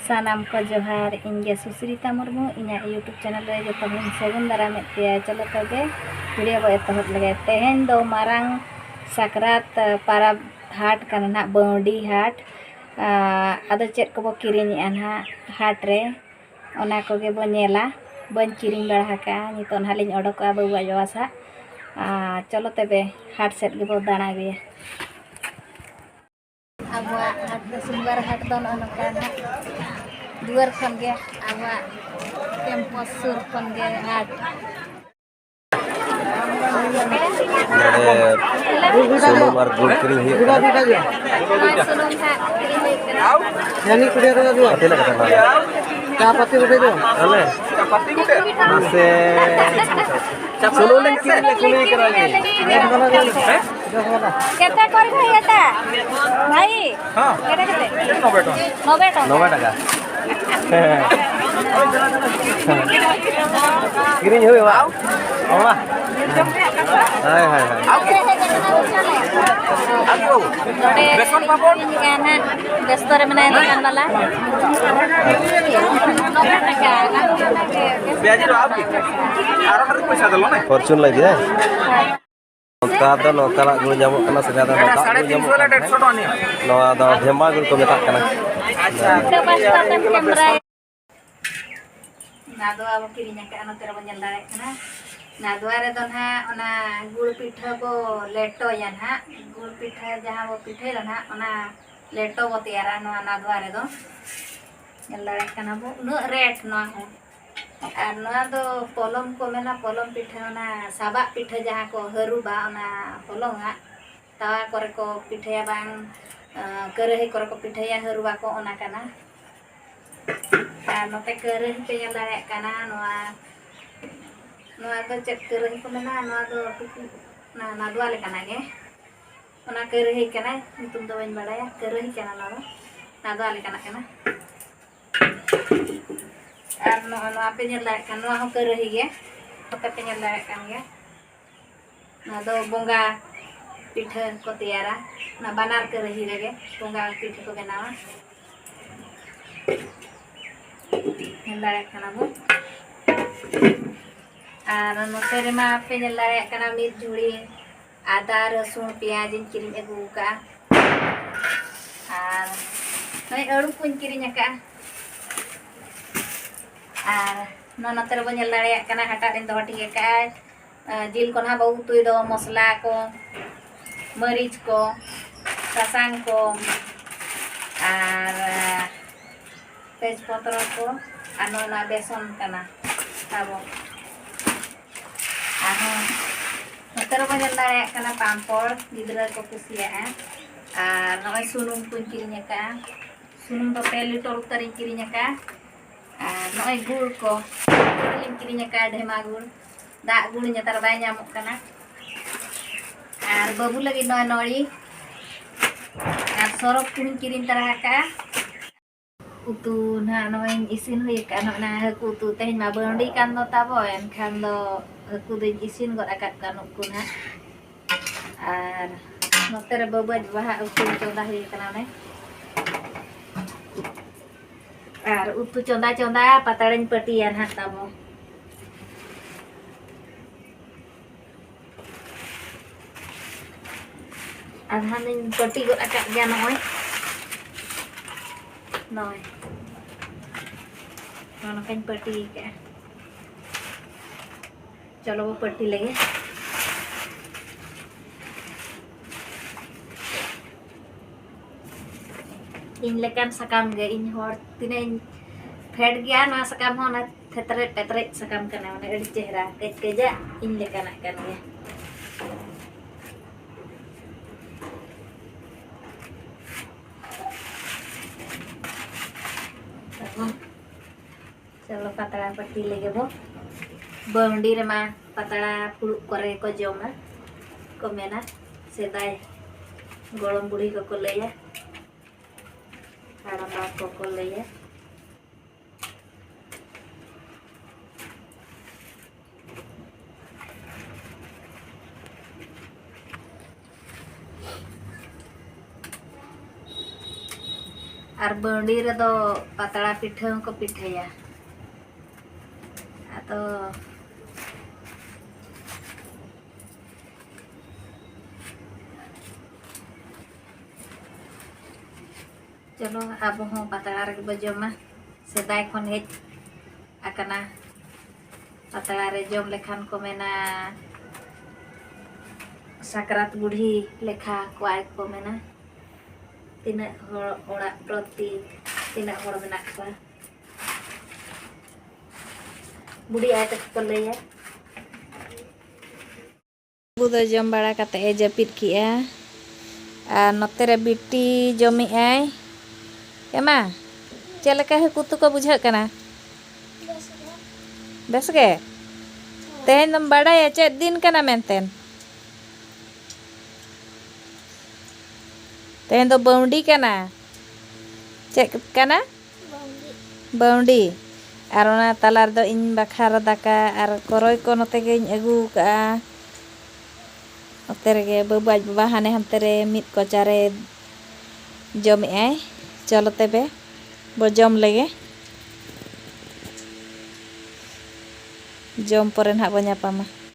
सानाम को जोहार इंगे सुश्रिता मुर्मू इना यूट्यूब चैनल रे जो तहन सगुन दाराम पे चलो तबे वीडियो को एतहब लगे तेहन दो मारांग साकरात पाराब हाट कना ना बौडी हाट आदो चेक को किरिनी आना हाट रे ओना को गे बनेला बन किरिंग बड़ा का नितन हालिन ओडोका बाबा जवासा चलो तबे हाट सेट गे बो दाना गे अब हाट सुंदर हाट दो नका दुआर खन गे अब कैंपस सुर खन गे हाट सुनुम और गुड़ क्रीम ही सुनुम हाट यानी कुड़े रे दो अते लगा क्या पत्ती उठे दो अले पत्ती उठे से सुनुम ने किने कुली करा गे केते कर भाई एटा भाई हां केते 90 टाका किरिंग होय बा ओमा हाय हाय आपको बेसन पापड़ गाना बेस्तर में नहीं दुकान वाला 90 टका ब्याज रो आपकी आरो पैसा दलो ना फॉर्च्यून लगी है नोका दो नोका गुड़ जामो कना से ज्यादा नोका 350 वाला 150 टका ने नोआ दो धेमा गुड़ को मेता कना तो पास्ता तम कैमरा ना दो अब किरिnya के अन तेरा बन दाड़े कना ना दुआरे दो ना ओना गुड़ पिठा को लेटो या ना गुड़ पिठा जहां वो पिठे ना ओना लेटो वो तैयार ना दुआरे दो दाड़े कना बो नु रेट ना हो और ना दो पलम को मेना पलम पिठा ना साबा पिठा जहां को हरुबा ना पलम हा तावा करे को पिठया बांग करही करे को पिठया हरुबा को ओना कना नोते करही पे दाड़े कना नोआ नोआ तो चेक करही को मेना नोआ दो ना नादुआ ले कना गे ओना करही कना नितुम दो बन बड़ाया करही कना नादुआ ले कना और नोआ पे नेल दाड़े कना नोआ हो करही गे ओते पे नेल दाड़े कन गे ना दो बोंगा पिठा को तैयारा ना बनार करही रेगे बोंगा पिठा को बनावा नेल दाड़े कना बो और नोते रे मा पे नेल दाड़े कना मिर्च झुड़ी आदा रसुन प्याज इन किरिन अगू का और नय अड़ू कुन किरिन का और नोते रे बो नेल दाड़े कना हटा रे दो ठीक का जिल को ना बहु तुई दो मसला को मरीच को सासांग को और तेजपत्र को आनोना बेसन कना ताबो आहो नोते रे बो नेल दाड़े कना पांपड़ गिदरा को कुसिया और नय सुनुम को किरिन का सुनुम तो 1 लीटर उतरी किरिन का और नय गुड़ को किरिन का ढेमा गुड़ दा गुड़ नेतार बाय नामक कना और बाबू लगी नय नड़ी और सरफ कुन किरिन तरह का उतु ना नय इसिन होय का ना हकु उतु तेहन मा बंडी कान दो ताबो एनखान दो हकु दो इसिन गद आकात कान को ना और नोते रे बाबा बाहा उतु चोंदा होय कना ने और उतु चोंदा चोंदा पताड़न पटिया ना ताबो आधा दिन पट्टी को अटक गया नय नय कहीं पट्टी के चलो वो पट्टी लगे इन लेकान सकाम गे इन हर तिने फेड गया ना सकाम हो ना थेतरे पेतरे सकाम कना माने अड़ी चेहरा कच कजा इन लेकाना कन गे चलो पतड़ा पट्टी लेगे वो बंडी रे मा पतड़ा फुड़ुक करे को जमा को मेना सेदाय गोलम बुढ़ी को लैया हाड़ा बाप को लैया Ar baundi redo patala pitha ko pithaya. Atau चलो अब हूँ पतला रे बजमा सेदाय खन हेज आकना पतला रे जम लेखान को मेना साकरात बुढ़ी लेखा कोआय को मेना तीना ओड़ा प्रति तीना होड़ मेना को बुढ़ी आय तक को लैया बुदो जम बड़ा कते ए जपित किया आ नते रे बिटी जमी आय एमा चलका है कुतु को बुझा कना बस के तेन दम बड़ा या चे दिन कना मेंतेन तेन दो बाउंडी कना चे कना बाउंडी आर ओना तलार दो इन बखार दाका आर करय को नते गे अगु का नते रे बाबा बाबा हाने हमते रे मिट कोचारे जमी आय चलो तेबे बो जम लेगे जम परे ना बो ᱧᱟᱯᱟᱢᱟ